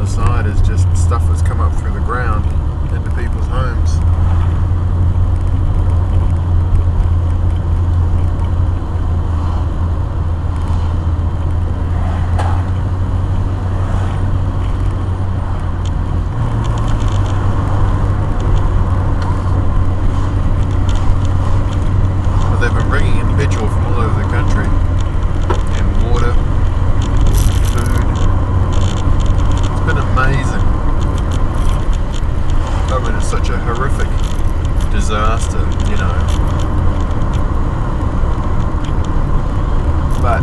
other side is just stuff that's come up through the ground into people's homes. Disaster, you know, but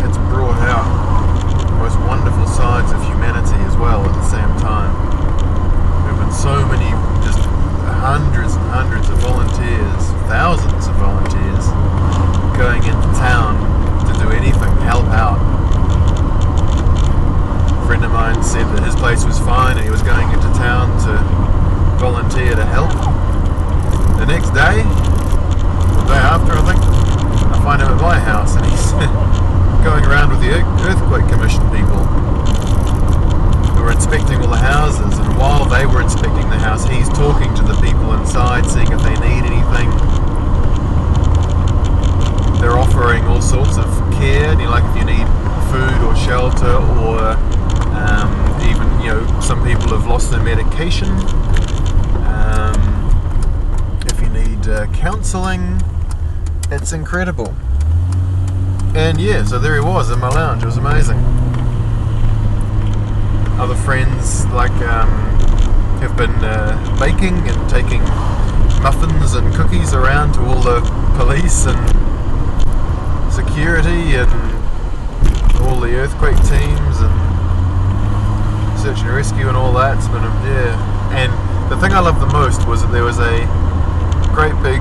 it's brought out the most wonderful sides of humanity as well at the same time. There have been so many, just hundreds and hundreds of volunteers, thousands of volunteers going into town to do anything, help out. A friend of mine said that his place was fine and he was going into town to volunteer to help. The next day, the day after I think, I find him at my house and he's going around with the Earthquake Commission people who were inspecting all the houses, and while they were inspecting the house, he's talking to the people inside, seeing if they need anything. They're offering all sorts of care, like if you need food or shelter, or even, you know, some people have lost their medication. Counselling. It's incredible. And yeah, so there he was in my lounge. It was amazing. Other friends like have been baking and taking muffins and cookies around to all the police and security and all the earthquake teams and search and rescue and all that. It's been yeah. And the thing I loved the most was that there was a great big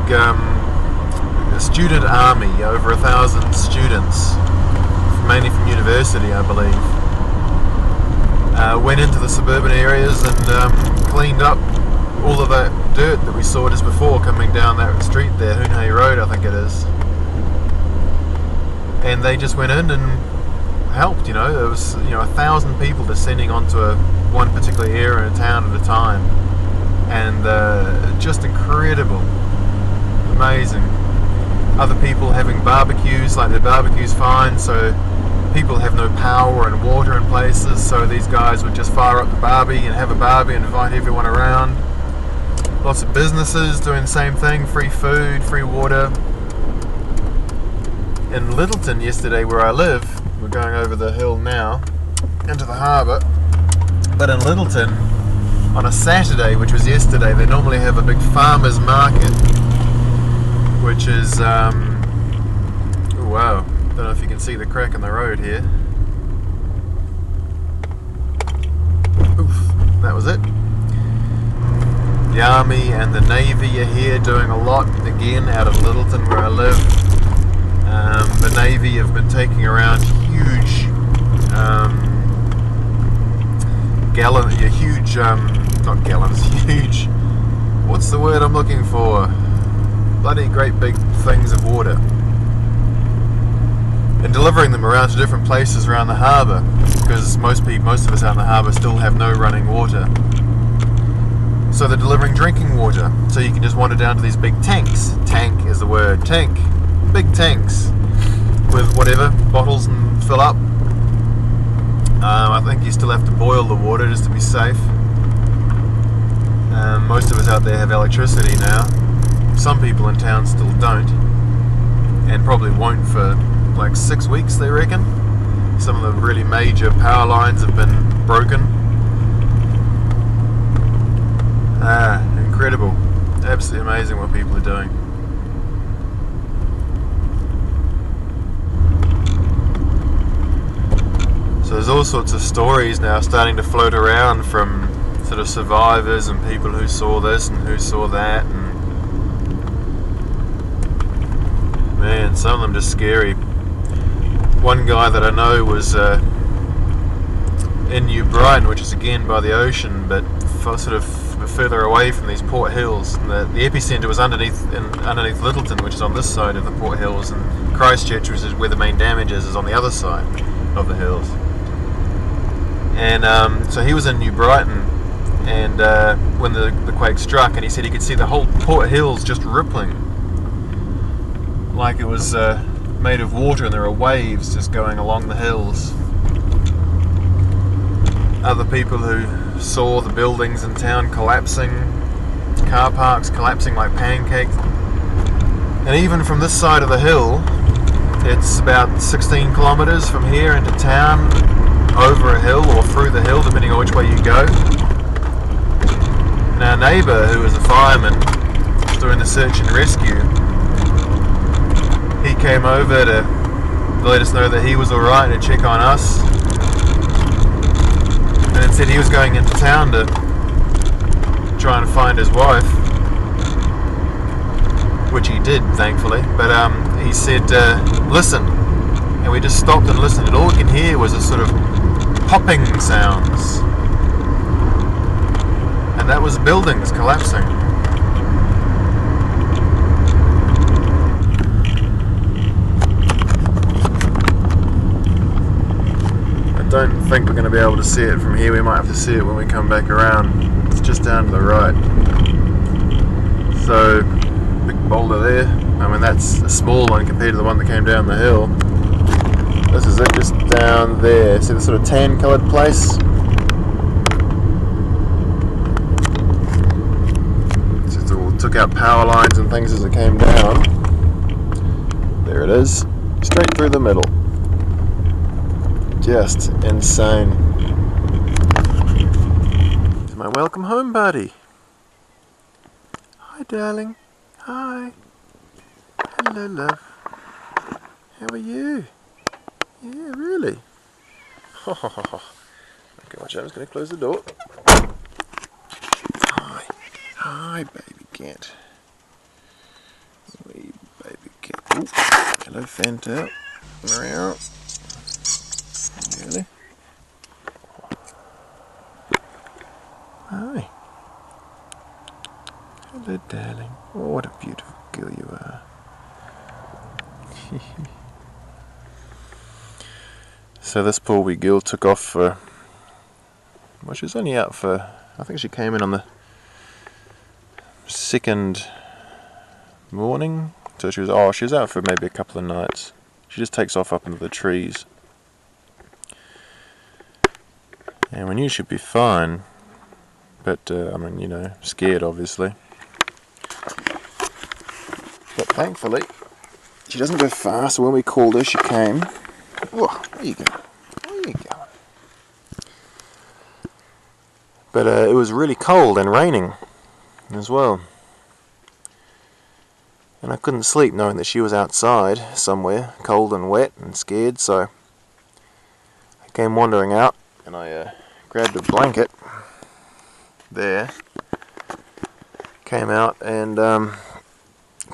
student army, over 1,000 students, mainly from university, I believe, went into the suburban areas and cleaned up all of that dirt that we saw just before coming down that street there, Hoonhay Road, I think it is. And they just went in and helped, you know. There was, you know, 1,000 people descending onto one particular area in a town at a time, and just incredible. Amazing. Other people having barbecues, like their barbecue's fine, so people have no power and water in places, so these guys would just fire up the barbie and have a barbie and invite everyone around. Lots of businesses doing the same thing, free food, free water. In Littleton yesterday, where I live, we're going over the hill now into the harbour, but in Littleton on a Saturday, which was yesterday, they normally have a big farmers market, which is, oh wow, don't know if you can see the crack in the road here. Oof, that was it. The Army and the Navy are here doing a lot, again, out of Littleton where I live. The Navy have been taking around huge, not gallons, huge, what's the word I'm looking for? Bloody great big things of water, and delivering them around to different places around the harbour, because most of us out in the harbour still have no running water. So they're delivering drinking water, so you can just wander down to these big tanks. Tank is the word, tank. Big tanks with whatever, bottles, and fill up. I think you still have to boil the water just to be safe. Most of us out there have electricity now. Some people in town still don't, and probably won't for like 6 weeks, they reckon. Some of the really major power lines have been broken. Incredible. Absolutely amazing what people are doing. So there's all sorts of stories now starting to float around from sort of survivors and people who saw this and who saw that, and man, some of them just scary. One guy that I know was in New Brighton, which is again by the ocean, but sort of further away from these Port Hills. And the epicenter was underneath Littleton, which is on this side of the Port Hills, and Christchurch, which is where the main damage is on the other side of the hills. And so he was in New Brighton, and when the quake struck, and he said he could see the whole Port Hills just rippling, like it was made of water, and there were waves just going along the hills. Other people who saw the buildings in town collapsing, car parks collapsing like pancakes. And even from this side of the hill, it's about 16 kilometers from here into town, over a hill or through the hill, depending on which way you go. And our neighbour, who was a fireman doing the search and rescue, he came over to let us know that he was alright and to check on us. And then said he was going into town to try and find his wife, which he did, thankfully. But he said, listen. And we just stopped and listened, and all we can hear was a sort of popping sounds. And that was buildings collapsing. I don't think we're going to be able to see it from here. We might have to see it when we come back around. It's just down to the right. So, big boulder there. I mean, that's a small one compared to the one that came down the hill. This is it, just down there. See the sort of tan coloured place? Just all took out power lines and things as it came down. There it is. Straight through the middle. Just insane. It's my welcome home buddy. Hi darling. Hi. Hello love. How are you? Yeah, really? Okay, watch out, I'm just going to close the door. Hi. Hi, baby cat. Wee baby cat. Ooh. Hello, Fanta. Meow. Really? Hi. Hello, darling. Oh, what a beautiful girl you are. So this poor wee girl took off for, well, she was only out for, I think she came in on the second morning, so she was out for maybe a couple of nights. She just takes off up into the trees, and we knew she'd be fine, but I mean, you know, scared obviously, but thankfully she doesn't go far, so when we called her she came. Oh, there you go. There you go. But it was really cold and raining as well. And I couldn't sleep knowing that she was outside somewhere, cold and wet and scared, so I came wandering out and I grabbed a blanket there, came out and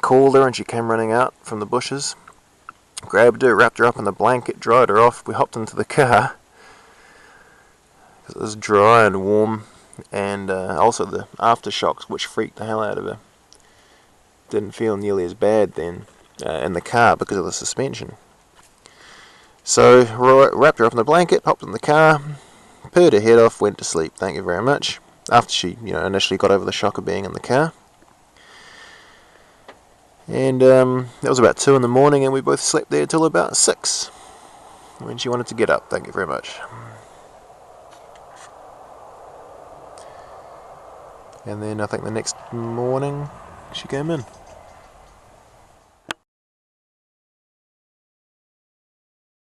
called her, and she came running out from the bushes. Grabbed her, wrapped her up in the blanket, dried her off. We hopped into the car because it was dry and warm, and also the aftershocks, which freaked the hell out of her. Didn't feel nearly as bad then in the car because of the suspension. So wrapped her up in the blanket, hopped in the car, purred her head off, went to sleep. Thank you very much. After she, initially got over the shock of being in the car. And that was about 2 in the morning, and we both slept there till about 6 when she wanted to get up. Thank you very much. And then I think the next morning she came in.